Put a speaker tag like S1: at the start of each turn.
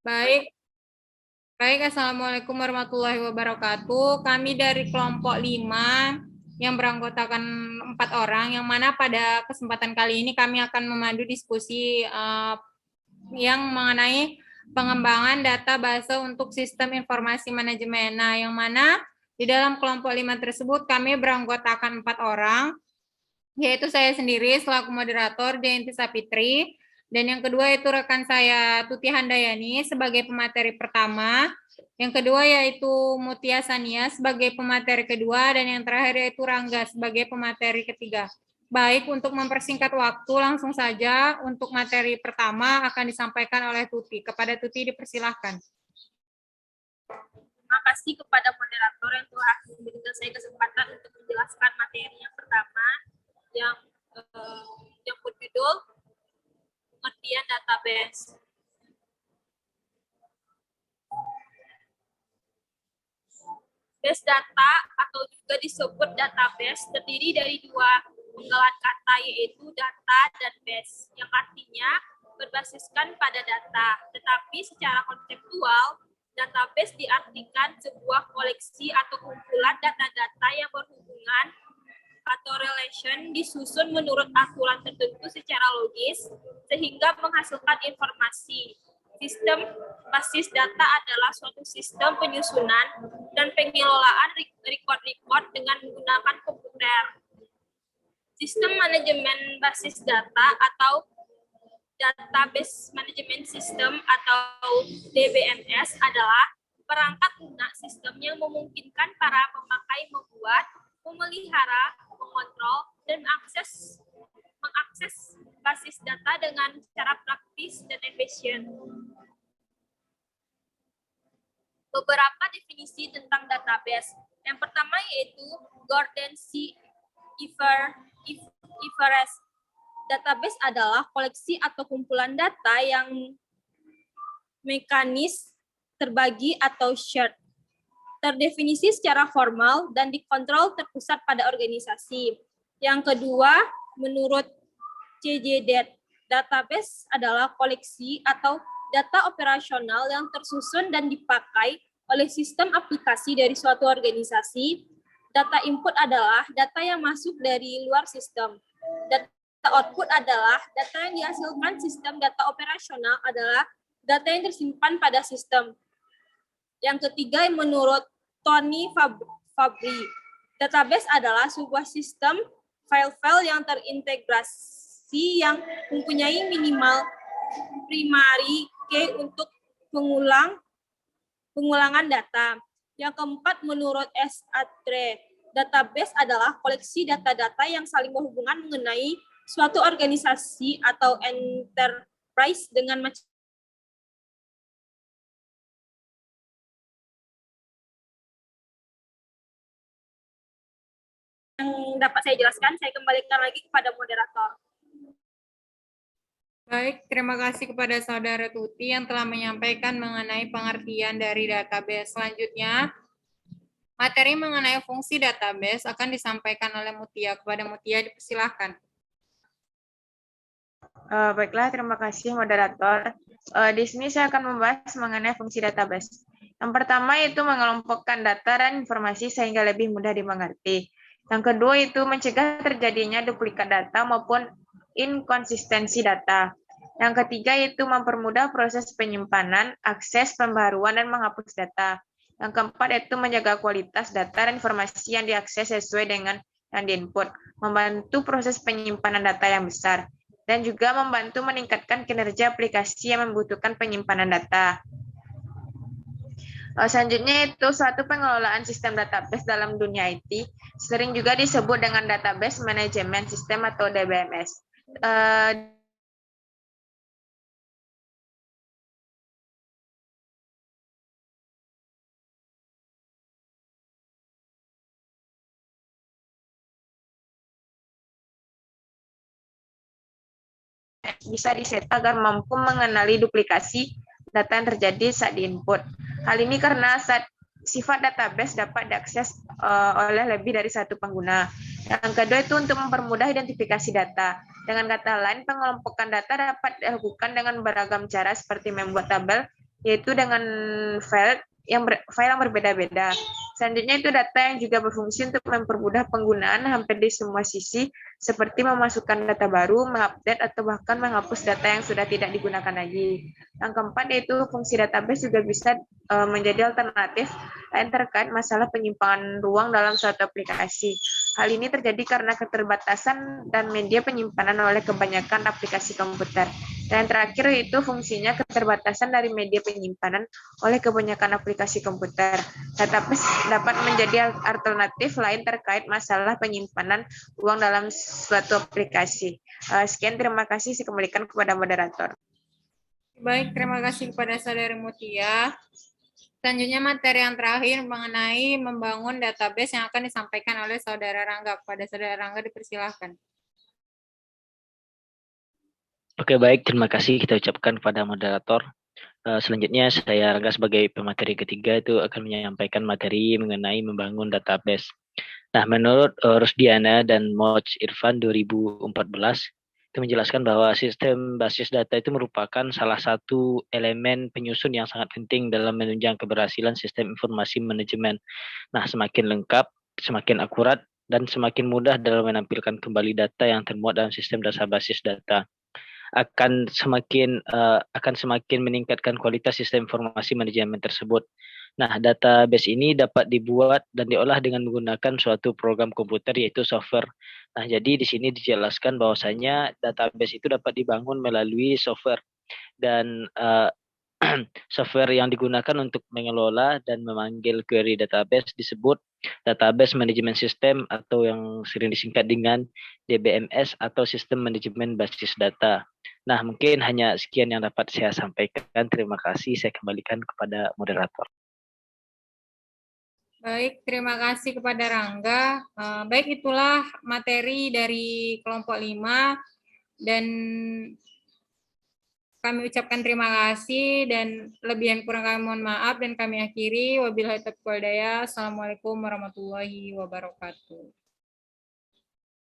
S1: Baik, baik. Assalamualaikum warahmatullahi wabarakatuh. Kami dari kelompok 5 yang beranggotakan 4 orang, yang mana pada kesempatan kali ini kami akan memandu diskusi yang mengenai pengembangan data base untuk sistem informasi manajemen. Nah, yang mana di dalam kelompok 5 tersebut kami beranggotakan 4 orang, yaitu saya sendiri selaku moderator Jayanti Sapitri, dan yang kedua itu rekan saya Tuti Handayani sebagai pemateri pertama, yang kedua yaitu Mutia Sania sebagai pemateri kedua, dan yang terakhir yaitu Rangga sebagai pemateri ketiga. Baik, untuk mempersingkat waktu langsung saja untuk materi pertama akan disampaikan oleh Tuti. Kepada Tuti dipersilahkan.
S2: Terima kasih kepada moderator yang telah memberikan saya kesempatan untuk menjelaskan materi yang pertama yang berjudul pengertian database. Base data atau juga disebut database terdiri dari dua penggalan kata, yaitu data dan base, yang artinya berbasiskan pada data. Tetapi secara konseptual, database diartikan sebuah koleksi atau kumpulan data-data yang berhubungan atau relation disusun menurut aturan tertentu secara logis sehingga menghasilkan informasi. Sistem basis data adalah suatu sistem penyusunan dan pengelolaan record-record dengan menggunakan komputer. Sistem manajemen basis data atau Database Management System atau DBMS adalah perangkat lunak sistem yang memungkinkan para pemakai membuat, memelihara, mengontrol, dan mengakses basis data dengan cara praktis dan efisien. Beberapa definisi tentang database. Yang pertama yaitu Gordon C. Everest. Database adalah koleksi atau kumpulan data yang mekanis, terbagi atau shared, terdefinisi secara formal dan dikontrol terpusat pada organisasi. Yang kedua, menurut CJDET, database adalah koleksi atau data operasional yang tersusun dan dipakai oleh sistem aplikasi dari suatu organisasi. Data input adalah data yang masuk dari luar sistem. Data output adalah data yang dihasilkan sistem. Data operasional adalah data yang tersimpan pada sistem. Yang ketiga, menurut Tony Fabry, database adalah sebuah sistem file-file yang terintegrasi yang mempunyai minimal primary key untuk pengulangan data. Yang keempat, menurut S. Atre, database adalah koleksi data-data yang saling berhubungan mengenai suatu organisasi atau enterprise dengan yang dapat saya jelaskan. Saya kembalikan lagi kepada moderator.
S1: Baik, terima kasih kepada Saudara Tuti yang telah menyampaikan mengenai pengertian dari database. Selanjutnya, materi mengenai fungsi database akan disampaikan oleh Mutia. Kepada Mutia dipersilahkan.
S3: Baiklah, terima kasih moderator. Di sini saya akan membahas mengenai fungsi database. Yang pertama yaitu mengelompokkan data dan informasi sehingga lebih mudah dimengerti. Yang kedua itu mencegah terjadinya duplikat data maupun inkonsistensi data. Yang ketiga yaitu mempermudah proses penyimpanan, akses, pembaruan, dan menghapus data. Yang keempat yaitu menjaga kualitas data dan informasi yang diakses sesuai dengan yang diinput, membantu proses penyimpanan data yang besar, dan juga membantu meningkatkan kinerja aplikasi yang membutuhkan penyimpanan data. Selanjutnya itu suatu pengelolaan sistem database dalam dunia IT, sering juga disebut dengan Database Management System atau DBMS. Bisa diset agar mampu mengenali duplikasi data yang terjadi saat diinput. Hal ini karena sifat database dapat diakses oleh lebih dari satu pengguna. Yang kedua itu untuk mempermudah identifikasi data. Dengan kata lain, pengelompokan data dapat dilakukan dengan beragam cara seperti membuat tabel yaitu dengan file yang berbeda-beda. Selanjutnya itu data yang juga berfungsi untuk mempermudah penggunaan hampir di semua sisi, seperti memasukkan data baru, mengupdate, atau bahkan menghapus data yang sudah tidak digunakan lagi. Yang keempat yaitu fungsi database juga bisa menjadi alternatif lain terkait masalah penyimpangan ruang dalam suatu aplikasi. Hal ini terjadi karena keterbatasan dan media penyimpanan oleh kebanyakan aplikasi komputer. Dan yang terakhir itu fungsinya keterbatasan dari media penyimpanan oleh kebanyakan aplikasi komputer. Database dapat menjadi alternatif lain terkait masalah penyimpanan ruang dalam suatu aplikasi. Sekian, terima kasih. Saya kembalikan kepada moderator.
S1: Baik, terima kasih kepada Saudari Mutia. Selanjutnya materi yang terakhir mengenai membangun database yang akan disampaikan oleh Saudara Rangga. Kepada Saudara Rangga dipersilahkan.
S4: Oke, baik. Terima kasih kita ucapkan kepada moderator. Selanjutnya saya Rangga sebagai pemateri ketiga itu akan menyampaikan materi mengenai membangun database. Nah, menurut Rusdiana dan Moch Irfan 2014, itu menjelaskan bahwa sistem basis data itu merupakan salah satu elemen penyusun yang sangat penting dalam menunjang keberhasilan sistem informasi manajemen. Nah, semakin lengkap, semakin akurat, dan semakin mudah dalam menampilkan kembali data yang termuat dalam sistem dasar basis data. Akan semakin meningkatkan kualitas sistem informasi manajemen tersebut. Nah, database ini dapat dibuat dan diolah dengan menggunakan suatu program komputer yaitu software. Nah, jadi di sini dijelaskan bahwasanya database itu dapat dibangun melalui software dan software yang digunakan untuk mengelola dan memanggil query database disebut database management system atau yang sering disingkat dengan DBMS atau sistem manajemen basis data. Nah, mungkin hanya sekian yang dapat saya sampaikan. Terima kasih. Saya kembalikan kepada moderator.
S1: Baik, terima kasih kepada Rangga. Baik, itulah materi dari kelompok 5 dan kami ucapkan terima kasih dan lebih dan kurang kami mohon maaf dan kami akhiri. Wabillahi taufiq wal hidayah. Assalamualaikum warahmatullahi wabarakatuh.